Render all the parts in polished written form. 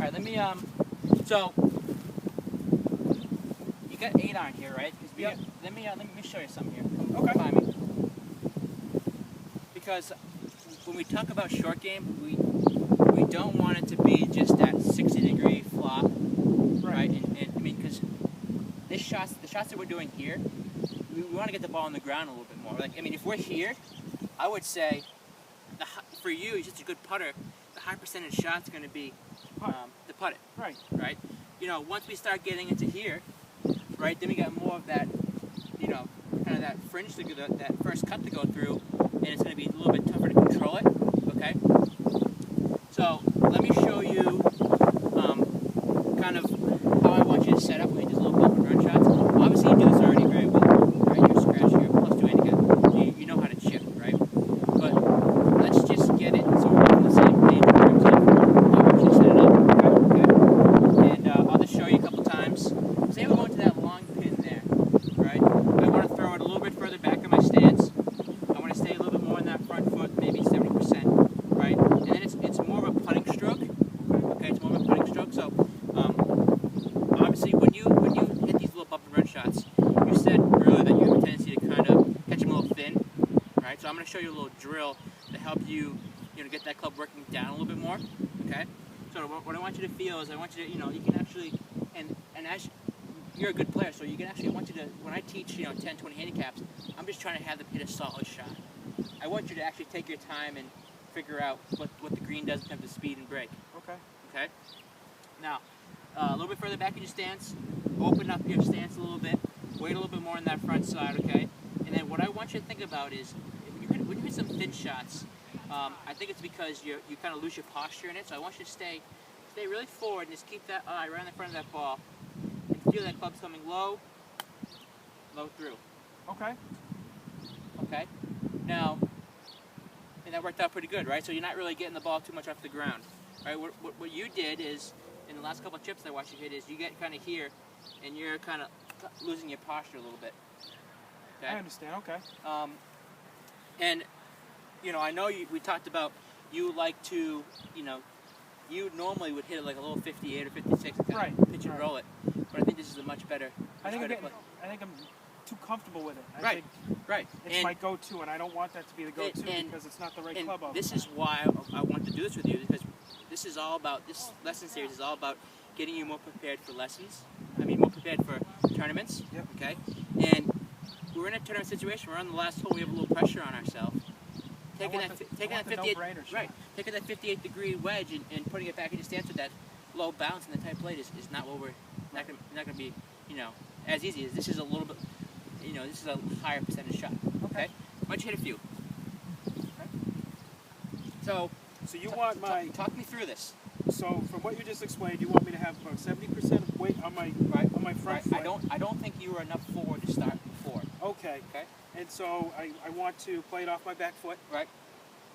right, let me so you got 8 iron here, right? Yep. Let me show you something here. Okay. Come by me. Because when we talk about short game, we don't want it to be just that 60-degree flop, right? And I mean, because the shots that we're doing here, we want to get the ball on the ground a little bit more. Like, I mean, if we're here, I would say for you, you're just a good putter. The high percentage shot's going to be the putt it. Right. You know, once we start getting into here, right, then we got more of that, you know, kind of that fringe to go, that first cut to go through, and it's going to be a little bit tougher to control it. Okay. So let me show you kind of how I want you to set up when you do these little bump and run shots. Obviously, you do this already very well. Right, you're scratching your +2 handicap. You know how to chip, right? But let's just get it so we're on the same page in terms of how I want you to set it up. Okay. And I'll just show you a couple times. Say we're going to that long pin there, right? I want to throw it a little bit further back in my stance. I want to stay a little bit more in that front foot, maybe 70%, right? And then it's more of a putting stroke. Okay, it's more of a putting stroke. So obviously, when you hit these little bump and run shots, you said earlier that you have a tendency to kind of catch them a little thin, right? So I'm going to show you a little drill to help you, get that club working down a little bit more. Okay. So what I want you to feel is I want you to, you can actually, and as you're a good player, so you can actually, I want you to, when I teach, 10, 20 handicaps, I'm just trying to have them hit a solid shot. I want you to actually take your time and figure out what the green does in terms of speed and break. Okay. Okay. Now, a little bit further back in your stance, open up your stance a little bit, wait a little bit more on that front side, okay? And then what I want you to think about is, when you hit some thin shots, I think it's because you kind of lose your posture in it, so I want you to stay really forward and just keep that eye right in the front of that ball, and feel that club's coming low through. Okay. Okay? Now, and that worked out pretty good, right? So you're not really getting the ball too much off the ground, right? What you did is, in the last couple of chips I watched you hit, is you get kind of here, and you're kind of losing your posture a little bit. Okay? I understand. Okay. And I know we talked about you like to, you normally would hit it like a little 58 or 56 and kind of pitch and roll it, but I think this is a much better. I think I'm too comfortable with it. Right. It's my go-to, and I don't want that to be the go-to because it's not the right club. This is why I want to do this with you, because this lesson series is all about getting you more prepared for lessons. I mean, more prepared for tournaments. Yep. Okay. And we're in a tournament situation. We're on the last hole. We have a little pressure on ourselves. Taking that 58-degree wedge and putting it back in your stance with that low bounce and the tight plate is not what we're not going to be as easy as this is a little bit. This is a higher percentage shot. Okay. Why don't you hit a few? Okay. So you want my talk me through this. So from what you just explained, you want me to have about 70% of weight on my front foot. I don't think you were enough forward to start forward. Okay. And so I want to play it off my back foot. Right.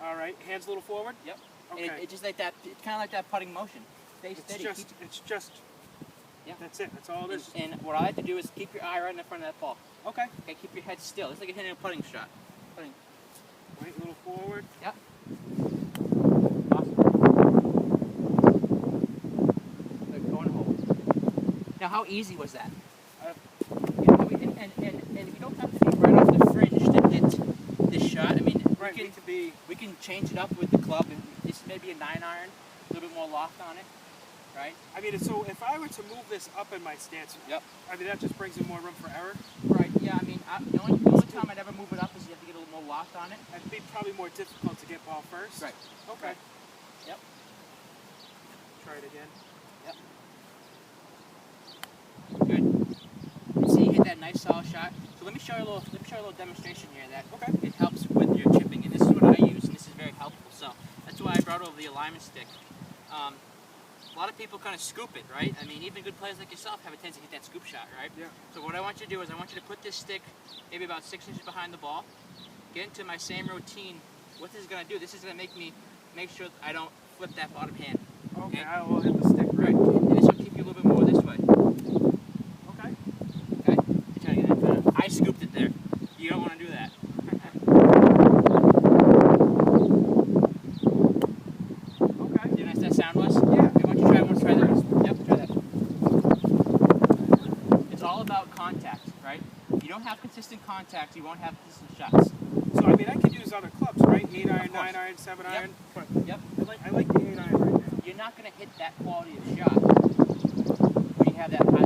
All right. Hands a little forward. Yep. Okay. It's just like that. It's kind of like that putting motion. Stay steady. It's just. Yeah. That's it. That's all it is. And what I like to do is keep your eye right in the front of that ball. Okay. Okay. Keep your head still. It's like you're hitting a putting shot. Wait a little forward. Yep. Now, how easy was that? And we don't have to be right off the fringe to hit this shot. I mean, we can change it up with the club. And this may be a 9-iron, a little bit more loft on it, right? I mean, so if I were to move this up in my stance, yep. I mean, that just brings in more room for error. Right. Yeah. I mean, the only time I'd ever move it up is you have to get a little more loft on it. It'd be probably more difficult to get ball first. Right. Okay. Right. Yep. Try it again. Yep. Good. See, you hit that nice solid shot. So let me show you a little demonstration here that it helps with your chipping, and this is what I use, and this is very helpful. So that's why I brought over the alignment stick. A lot of people kind of scoop it, right? I mean, even good players like yourself have a tendency to hit that scoop shot, right? Yeah. So what I want you to do is I want you to put this stick maybe about 6 inches behind the ball. Get into my same routine. What this is going to do? This is going to make sure I don't flip that bottom hand. Okay. I will hit the stick. Right. And this will keep you a little bit more this way. I scooped it there. You don't want to do that. Okay. See how nice that sound was? Yeah. Okay, why don't you try that don't have consistent contact, you won't have consistent shots. So I mean, I could use other clubs, right? 8 iron, Of course. 9 iron, 7 Yep. iron. But Yep. I like the 8 iron right now. You're not going to hit that quality of shot when you have that high